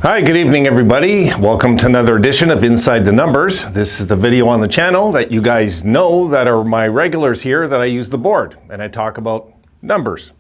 Hi, good evening everybody. Welcome to another edition of Inside the Numbers. This is the video on the channel that you guys know that are my regulars here, that I use the board and I talk about numbers.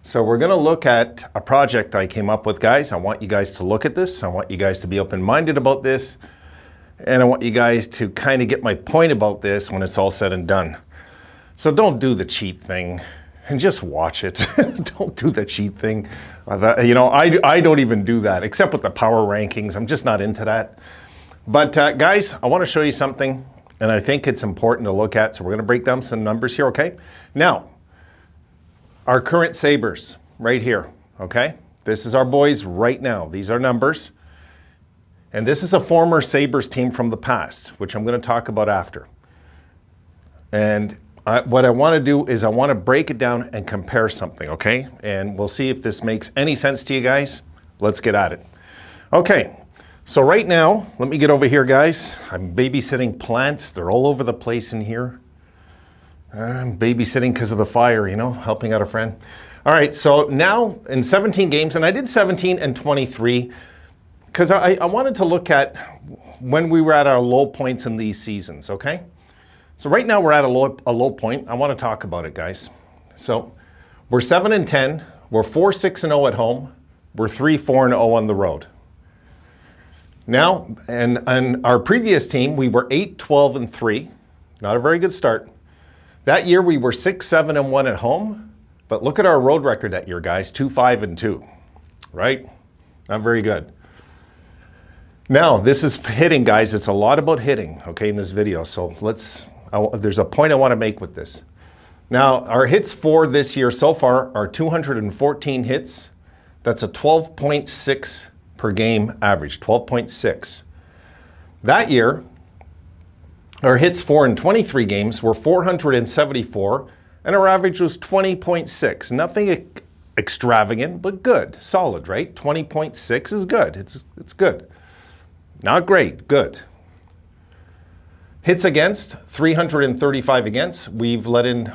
So we're going to look at a project I came up with, guys. I want you guys to look at this. I want you guys to be open-minded about this. And I want you guys to kind of get my point about this when it's all said and done. So don't do the cheat thing and just watch it. Don't do the cheat thing. I don't even do that, except with the power rankings. I'm just not into that. But guys, I want to show you something, and I think it's important to look at. So we're going to break down some numbers here, okay? Now, our current Sabres right here, okay? This is our boys right now. These are numbers. And this is a former Sabres team from the past, which I'm going to talk about after. And what I want to do is I want to break it down and compare something, okay? And we'll see if this makes any sense to you guys. Let's get at it. Okay, so right now, let me get over here, guys. I'm babysitting plants. They're all over the place in here. I'm babysitting because of the fire, you know, helping out a friend. All right, so now in 17 games, and I did 17 and 23, because I wanted to look at when we were at our low points in these seasons, okay? So right now we're at a low point. I want to talk about it, guys. So we're 7 and 10. We're 4-6-0 at home. We're 3-4-0 on the road. Now, and our previous team, we were 8-12-3. Not a very good start. That year we were 6-7-1 at home. But look at our road record that year, guys. 2-5-2. Right? Not very good. Now, this is hitting, guys. It's a lot about hitting, okay, in this video. So there's a point I want to make with this. Now, our hits for this year so far are 214 hits. That's a 12.6 per game average, 12.6. That year, our hits for in 23 games were 474, and our average was 20.6. Nothing extravagant, but good, solid, right? 20.6 is good. It's good. Not great, good. Hits against, 335 against. We've had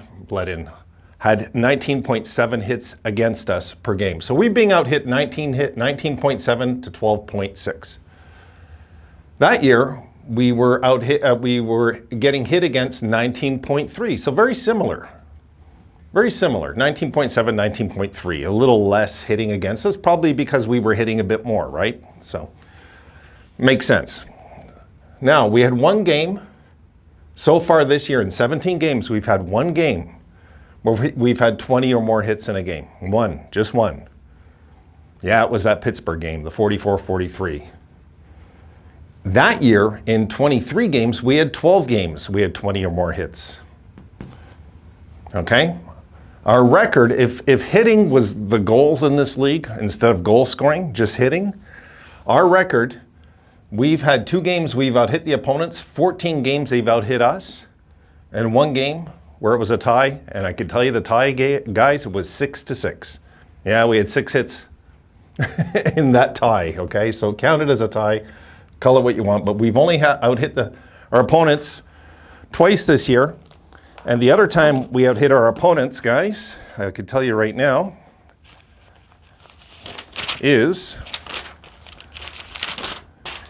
19.7 hits against us per game. So we're being out hit 19.7 to 12.6. That year, we were getting hit against 19.3. So very similar. Very similar, 19.7, 19.3. A little less hitting against us, probably because we were hitting a bit more, right? So makes sense. Now, we had one game. So far this year, in 17 games, we've had one game where we've had 20 or more hits in a game. One, just one. Yeah, it was that Pittsburgh game, the 44-43. That year, in 23 games, we had 12 games. We had 20 or more hits. Okay? Our record, if hitting was the goals in this league, instead of goal scoring, just hitting, our record, we've had 2 games we've out-hit the opponents, 14 games they've out-hit us, and 1 game where it was a tie, and I can tell you the tie, guys, it was 6-6. Yeah, we had 6 hits in that tie, okay? So count it as a tie, call it what you want, but we've only out-hit our opponents twice this year, and the other time we out-hit our opponents, guys, I can tell you right now,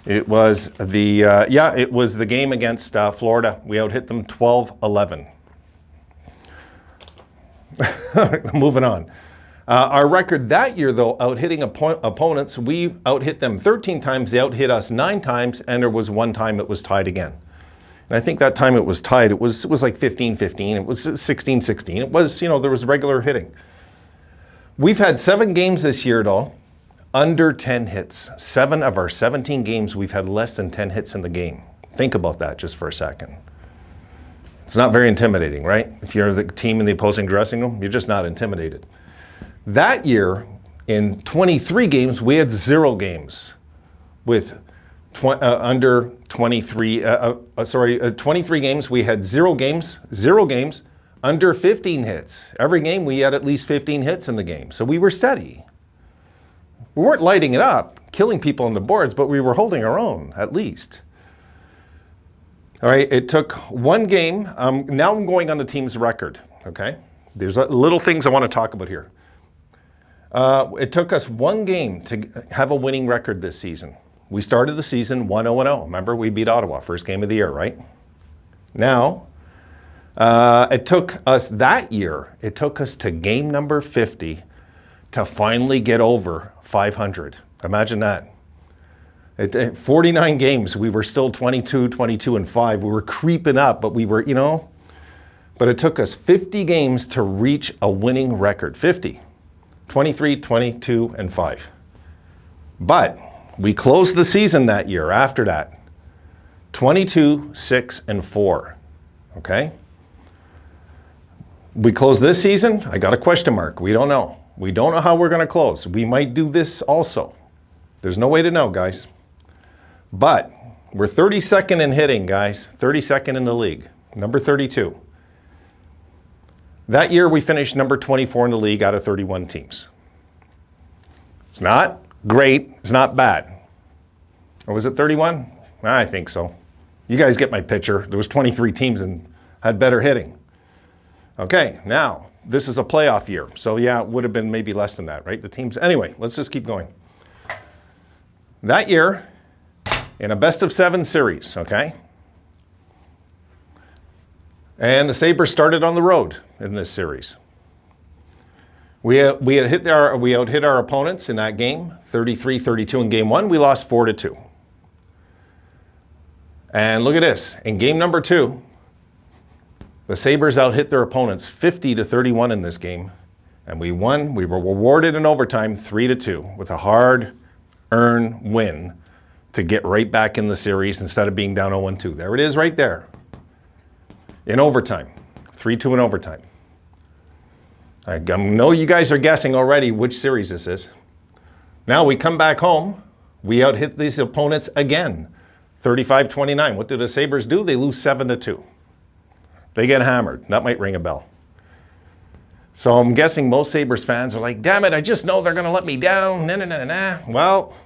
it was the game against Florida. We out-hit them 12-11. Moving on. Our record that year, though, out-hitting opponents, we out-hit them 13 times. They out-hit us 9 times, and there was 1 time it was tied again. And I think that time it was tied. It was like 15-15. It was 16-16. It was, there was regular hitting. We've had 7 games this year, though, under 10 hits. 7 of our 17 games, we've had less than 10 hits in the game. Think about that just for a second. It's not very intimidating, right? If you're the team in the opposing dressing room, you're just not intimidated. That year, in 23 games, we had 0 games with under 23. 23 games, we had 0 games under 15 hits. Every game, we had at least 15 hits in the game. So we were steady. We weren't lighting it up, killing people on the boards, but we were holding our own, at least. All right, it took 1 game. Now I'm going on the team's record, okay? There's little things I want to talk about here. It took us one game to have a winning record this season. We started the season 1-0-0. Remember, we beat Ottawa, first game of the year, right? Now, it took us that year, it took us to game number 50 to finally get over 500. Imagine that. At 49 games, we were still 22-5. We were creeping up, but we were, but it took us 50 games to reach a winning record. 50. 23-22-5. But we closed the season that year after that. 22-6-4. Okay? We closed this season, I got a question mark. We don't know. We don't know how we're going to close. We might do this also. There's no way to know, guys. But we're 32nd in hitting, guys. 32nd in the league. Number 32. That year we finished number 24 in the league out of 31 teams. It's not great. It's not bad. Or was it 31? I think so. You guys get my picture. There was 23 teams and had better hitting. Okay, now, this is a playoff year. So yeah, it would have been maybe less than that, right? The teams, anyway, let's just keep going. That year, in a best-of-7 series, okay? And the Sabres started on the road in this series. We out-hit our opponents in that game, 33-32 in game 1. We lost 4-2. And look at this. In game number 2, the Sabres out-hit their opponents 50-31 in this game. And we won. We were rewarded in overtime 3-2 with a hard-earned win to get right back in the series instead of being down 0-2. There it is right there. In overtime. 3-2 in overtime. I know you guys are guessing already which series this is. Now we come back home. We out-hit these opponents again. 35-29. What do the Sabres do? They lose 7-2. They get hammered. That might ring a bell. So I'm guessing most Sabres fans are like, damn it, I just know they're going to let me down. Nah. Well,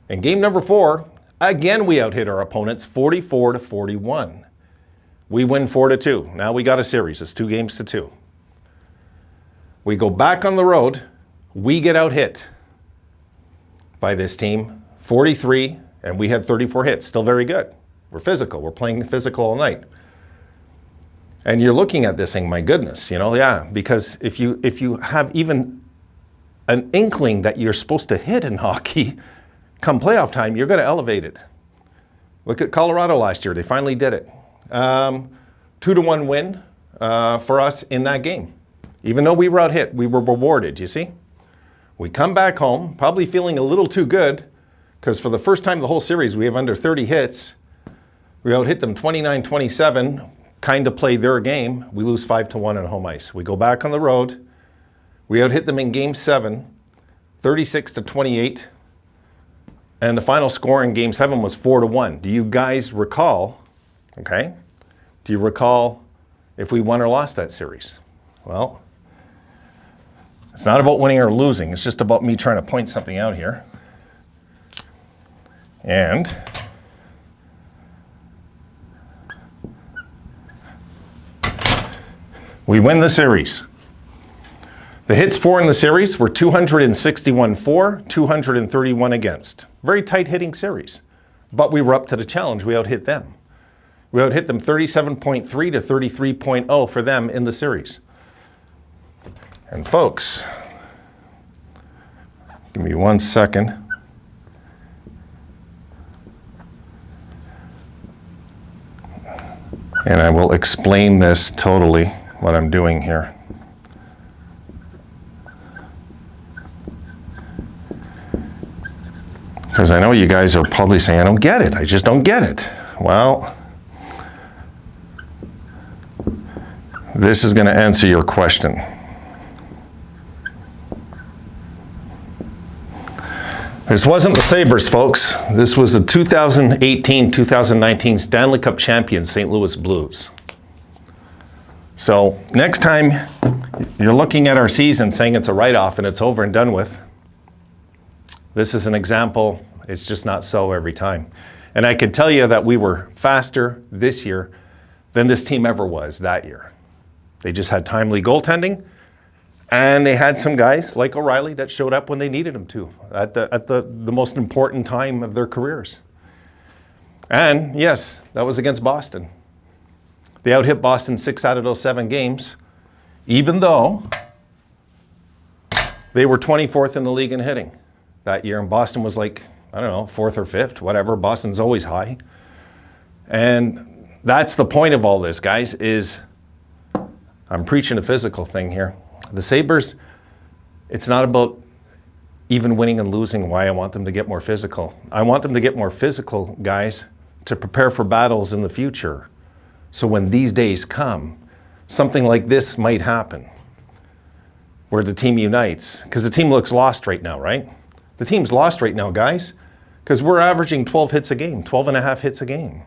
in game number 4, again we out-hit our opponents 44-41. We win 4-2. Now we got a series. It's 2-2. We go back on the road. We get out-hit by this team, 43, and we had 34 hits. Still very good. We're physical. We're playing physical all night. And you're looking at this saying, my goodness, because if you have even an inkling that you're supposed to hit in hockey, come playoff time, you're going to elevate it. Look at Colorado last year. They finally did it. 2-1 win for us in that game. Even though we were out hit, we were rewarded, you see? We come back home, probably feeling a little too good, because for the first time the whole series, we have under 30 hits. We out hit them 29-27, kind of play their game. We lose 5-1 on home ice. We go back on the road. We out hit them in game 7, 36-28. And the final score in game 7 was 4-1. Do you guys recall, okay? Do you recall if we won or lost that series? Well, it's not about winning or losing. It's just about me trying to point something out here. And we win the series. The hits for in the series were 261 for, 231 against. Very tight hitting series. But we were up to the challenge. We out-hit them. We out-hit them 37.3 to 33.0 for them in the series. And folks, give me 1 second. And I will explain this totally, what I'm doing here. Because I know you guys are probably saying, I don't get it. I just don't get it. Well, this is going to answer your question. This wasn't the Sabres, folks. This was the 2018-2019 Stanley Cup champion St. Louis Blues. So next time you're looking at our season saying it's a write-off and it's over and done with, this is an example. It's just not so every time. And I can tell you that we were faster this year than this team ever was that year. They just had timely goaltending And they had some guys like O'Reilly that showed up when they needed them to, at the most important time of their careers. And yes, that was against Boston. They out-hit Boston 6 out of those 7 games, even though they were 24th in the league in hitting that year. And Boston was like, I don't know, 4th or 5th, whatever. Boston's always high. And that's the point of all this, guys, is I'm preaching a physical thing here. The Sabres, it's not about even winning and losing why I want them to get more physical. I want them to get more physical, guys, to prepare for battles in the future. So when these days come, something like this might happen, where the team unites. Because the team looks lost right now, right? The team's lost right now, guys, because we're averaging 12 hits a game, 12 and a half hits a game.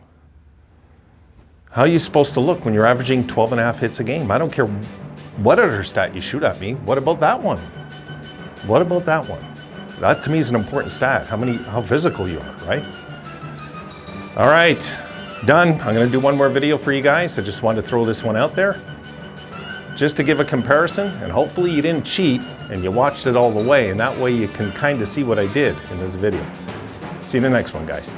How are you supposed to look when you're averaging 12 and a half hits a game? I don't care what other stat you shoot at me. What about that one? What about that one? That to me is an important stat, how physical you are, right? All right, done. I'm gonna do one more video for you guys. I just wanted to throw this one out there just to give a comparison, and hopefully you didn't cheat and you watched it all the way, and that way you can kind of see what I did in this video. See you in the next one, guys.